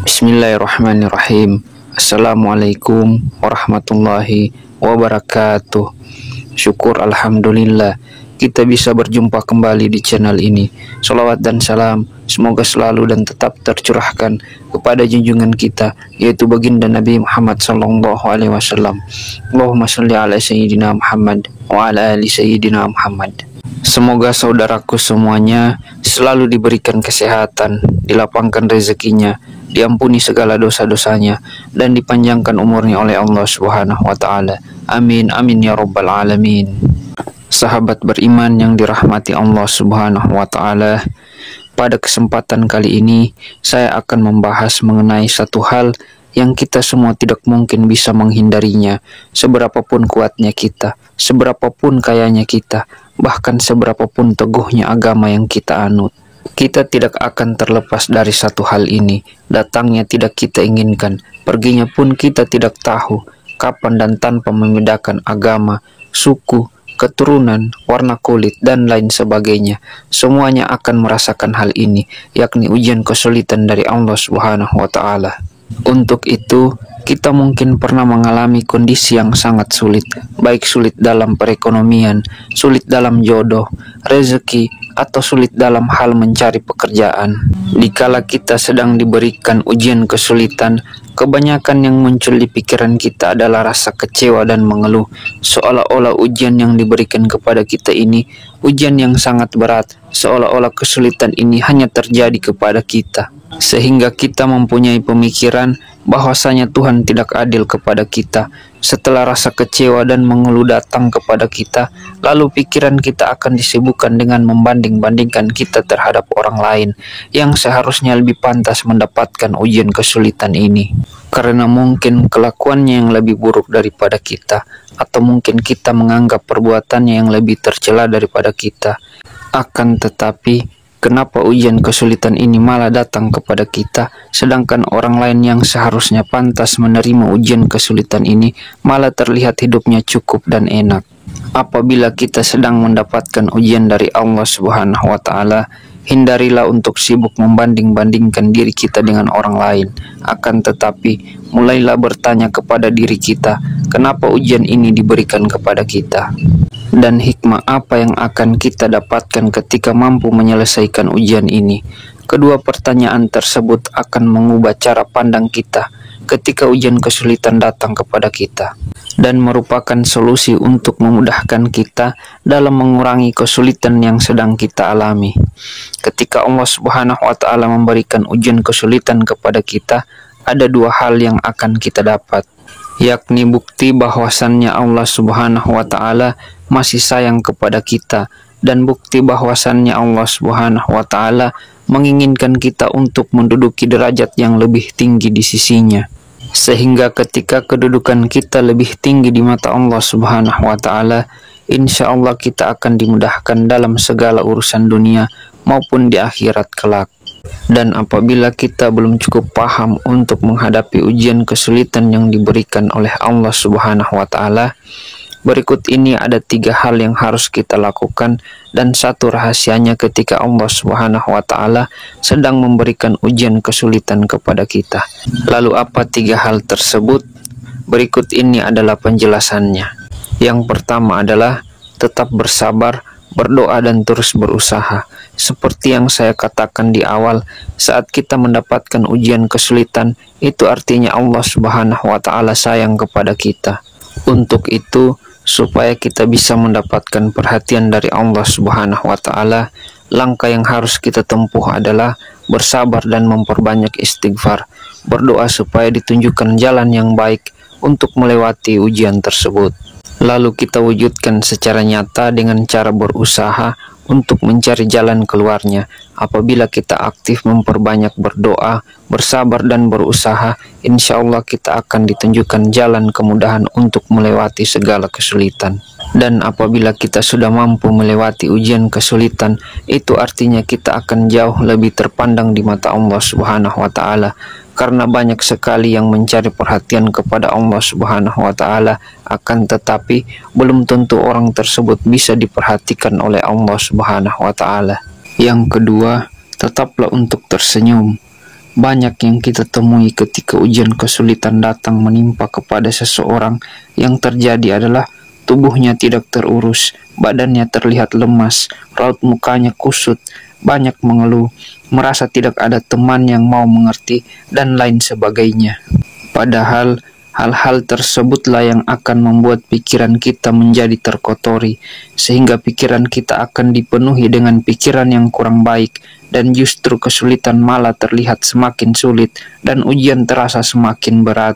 Bismillahirrahmanirrahim. Assalamualaikum warahmatullahi wabarakatuh. Syukur alhamdulillah kita bisa berjumpa kembali di channel ini. Salawat dan salam semoga selalu dan tetap tercurahkan kepada junjungan kita, yaitu baginda Nabi Muhammad sallallahu alaihi wasallam. Allahumma shalli ala sayyidina Muhammad wa ala ali sayyidina Muhammad. Semoga saudaraku semuanya selalu diberikan kesehatan, dilapangkan rezekinya, diampuni segala dosa-dosanya, dan dipanjangkan umurnya oleh Allah Subhanahu wa Ta'ala. Amin, amin ya Rabbal Alamin. Sahabat beriman yang dirahmati Allah Subhanahu wa Ta'ala, pada kesempatan kali ini saya akan membahas mengenai satu hal yang kita semua tidak mungkin bisa menghindarinya. Seberapapun kuatnya kita, seberapapun kayanya kita, bahkan seberapapun teguhnya agama yang kita anut, kita tidak akan terlepas dari satu hal ini. Datangnya tidak kita inginkan, perginya pun kita tidak tahu kapan dan tanpa membedakan agama, suku, keturunan, warna kulit, dan lain sebagainya. Semuanya akan merasakan hal ini, yakni ujian kesulitan dari Allah Subhanahu wa Ta'ala. Untuk itu, kita mungkin pernah mengalami kondisi yang sangat sulit, baik sulit dalam perekonomian, sulit dalam jodoh, rezeki, atau sulit dalam hal mencari pekerjaan. Dikala kita sedang diberikan ujian kesulitan, kebanyakan yang muncul di pikiran kita adalah rasa kecewa dan mengeluh, seolah-olah ujian yang diberikan kepada kita ini ujian yang sangat berat, seolah-olah kesulitan ini hanya terjadi kepada kita, sehingga kita mempunyai pemikiran bahwasanya Tuhan tidak adil kepada kita. Setelah rasa kecewa dan mengeluh datang kepada kita, lalu pikiran kita akan disibukkan dengan membanding-bandingkan kita terhadap orang lain yang seharusnya lebih pantas mendapatkan ujian kesulitan ini, karena mungkin kelakuannya yang lebih buruk daripada kita, atau mungkin kita menganggap perbuatannya yang lebih tercela daripada kita. Akan tetapi, kenapa ujian kesulitan ini malah datang kepada kita, sedangkan orang lain yang seharusnya pantas menerima ujian kesulitan ini malah terlihat hidupnya cukup dan enak? Apabila kita sedang mendapatkan ujian dari Allah Subhanahu wa Ta'ala, hindarilah untuk sibuk membanding-bandingkan diri kita dengan orang lain. Akan tetapi, mulailah bertanya kepada diri kita, kenapa ujian ini diberikan kepada kita? Dan hikmah apa yang akan kita dapatkan ketika mampu menyelesaikan ujian ini? Kedua pertanyaan tersebut akan mengubah cara pandang kita ketika ujian kesulitan datang kepada kita, dan merupakan solusi untuk memudahkan kita dalam mengurangi kesulitan yang sedang kita alami. Ketika Allah Subhanahu wa Ta'ala memberikan ujian kesulitan kepada kita, ada dua hal yang akan kita dapat, yakni bukti bahwasannya Allah Subhanahu wa Ta'ala masih sayang kepada kita, dan bukti bahwasannya Allah Subhanahu wa Ta'ala menginginkan kita untuk menduduki derajat yang lebih tinggi di sisinya, sehingga ketika kedudukan kita lebih tinggi di mata Allah Subhanahu wa Ta'ala, insya Allah kita akan dimudahkan dalam segala urusan dunia maupun di akhirat kelak. Dan apabila kita belum cukup paham untuk menghadapi ujian kesulitan yang diberikan oleh Allah Subhanahu wa Ta'ala, berikut ini ada 3 hal yang harus kita lakukan, dan satu rahasianya ketika Allah Subhanahu wa Ta'ala sedang memberikan ujian kesulitan kepada kita. Lalu apa 3 hal tersebut? Berikut ini adalah penjelasannya. Yang pertama adalah tetap bersabar, berdoa, dan terus berusaha. Seperti yang saya katakan di awal, saat kita mendapatkan ujian kesulitan, itu artinya Allah Subhanahu wa Ta'ala sayang kepada kita. Untuk itu, supaya kita bisa mendapatkan perhatian dari Allah Subhanahu wa Ta'ala, langkah yang harus kita tempuh adalah bersabar dan memperbanyak istighfar, berdoa supaya ditunjukkan jalan yang baik untuk melewati ujian tersebut. Lalu kita wujudkan secara nyata dengan cara berusaha untuk mencari jalan keluarnya. Apabila kita aktif memperbanyak berdoa, bersabar, dan berusaha, insya Allah kita akan ditunjukkan jalan kemudahan untuk melewati segala kesulitan. Dan apabila kita sudah mampu melewati ujian kesulitan, itu artinya kita akan jauh lebih terpandang di mata Allah Subhanahu wa Ta'ala, karena banyak sekali yang mencari perhatian kepada Allah Subhanahu wa Ta'ala, akan tetapi belum tentu orang tersebut bisa diperhatikan oleh Allah Subhanahu wa Ta'ala. Yang kedua, tetaplah untuk tersenyum. Banyak yang kita temui ketika ujian kesulitan datang menimpa kepada seseorang. Yang terjadi adalah tubuhnya tidak terurus, badannya terlihat lemas, raut mukanya kusut, banyak mengeluh, merasa tidak ada teman yang mau mengerti, dan lain sebagainya. Padahal hal-hal tersebutlah yang akan membuat pikiran kita menjadi terkotori, sehingga pikiran kita akan dipenuhi dengan pikiran yang kurang baik, dan justru kesulitan malah terlihat semakin sulit, dan ujian terasa semakin berat.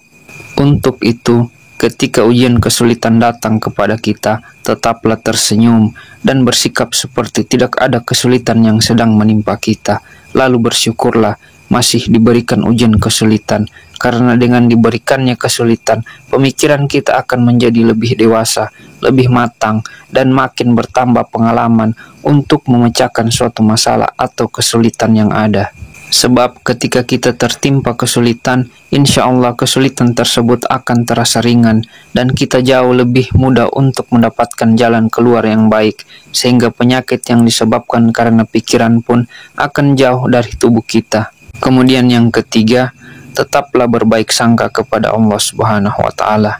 Untuk itu, ketika ujian kesulitan datang kepada kita, tetaplah tersenyum dan bersikap seperti tidak ada kesulitan yang sedang menimpa kita. Lalu bersyukurlah masih diberikan ujian kesulitan, karena dengan diberikannya kesulitan, pemikiran kita akan menjadi lebih dewasa, lebih matang, dan makin bertambah pengalaman untuk memecahkan suatu masalah atau kesulitan yang ada. Sebab ketika kita tertimpa kesulitan, insya Allah kesulitan tersebut akan terasa ringan, dan kita jauh lebih mudah untuk mendapatkan jalan keluar yang baik, sehingga penyakit yang disebabkan karena pikiran pun akan jauh dari tubuh kita. Kemudian yang ketiga, tetaplah berbaik sangka kepada Allah Subhanahu wa Ta'ala.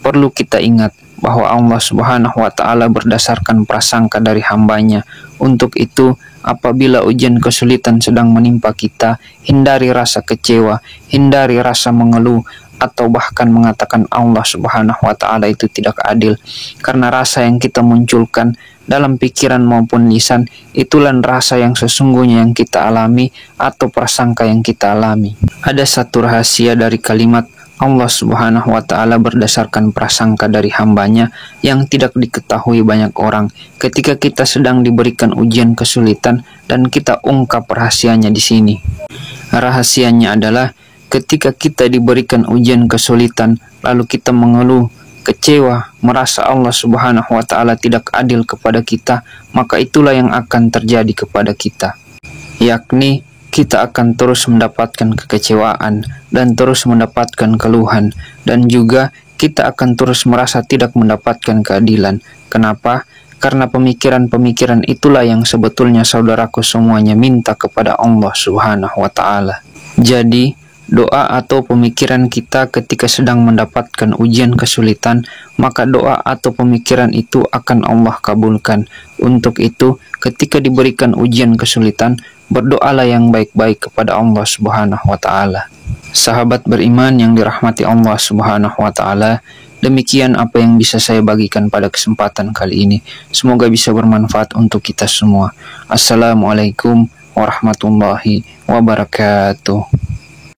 Perlu kita ingat bahwa Allah Subhanahu wa Ta'ala berdasarkan prasangka dari hambanya. Untuk itu, apabila ujian kesulitan sedang menimpa kita, hindari rasa kecewa, hindari rasa mengeluh, atau bahkan mengatakan Allah Subhanahu wa Ta'ala itu tidak adil. Karena rasa yang kita munculkan dalam pikiran maupun lisan, itulah rasa yang sesungguhnya yang kita alami atau prasangka yang kita alami. Ada satu rahasia dari kalimat Allah Subhanahu wa Ta'ala berdasarkan prasangka dari hambanya yang tidak diketahui banyak orang. Ketika kita sedang diberikan ujian kesulitan dan kita ungkap rahasianya di sini. Rahasianya adalah ketika kita diberikan ujian kesulitan lalu kita mengeluh, kecewa, merasa Allah Subhanahu wa Ta'ala tidak adil kepada kita, maka itulah yang akan terjadi kepada kita. Yakni kita akan terus mendapatkan kekecewaan dan terus mendapatkan keluhan, dan juga kita akan terus merasa tidak mendapatkan keadilan. Kenapa? Karena pemikiran-pemikiran itulah yang sebetulnya saudaraku semuanya minta kepada Allah Subhanahu wa Ta'ala. Jadi, doa atau pemikiran kita ketika sedang mendapatkan ujian kesulitan, maka doa atau pemikiran itu akan Allah kabulkan. Untuk itu, ketika diberikan ujian kesulitan, berdoalah yang baik-baik kepada Allah Subhanahu wa Ta'ala. Sahabat beriman yang dirahmati Allah Subhanahu wa Ta'ala, demikian apa yang bisa saya bagikan pada kesempatan kali ini. Semoga bisa bermanfaat untuk kita semua. Assalamualaikum warahmatullahi wabarakatuh.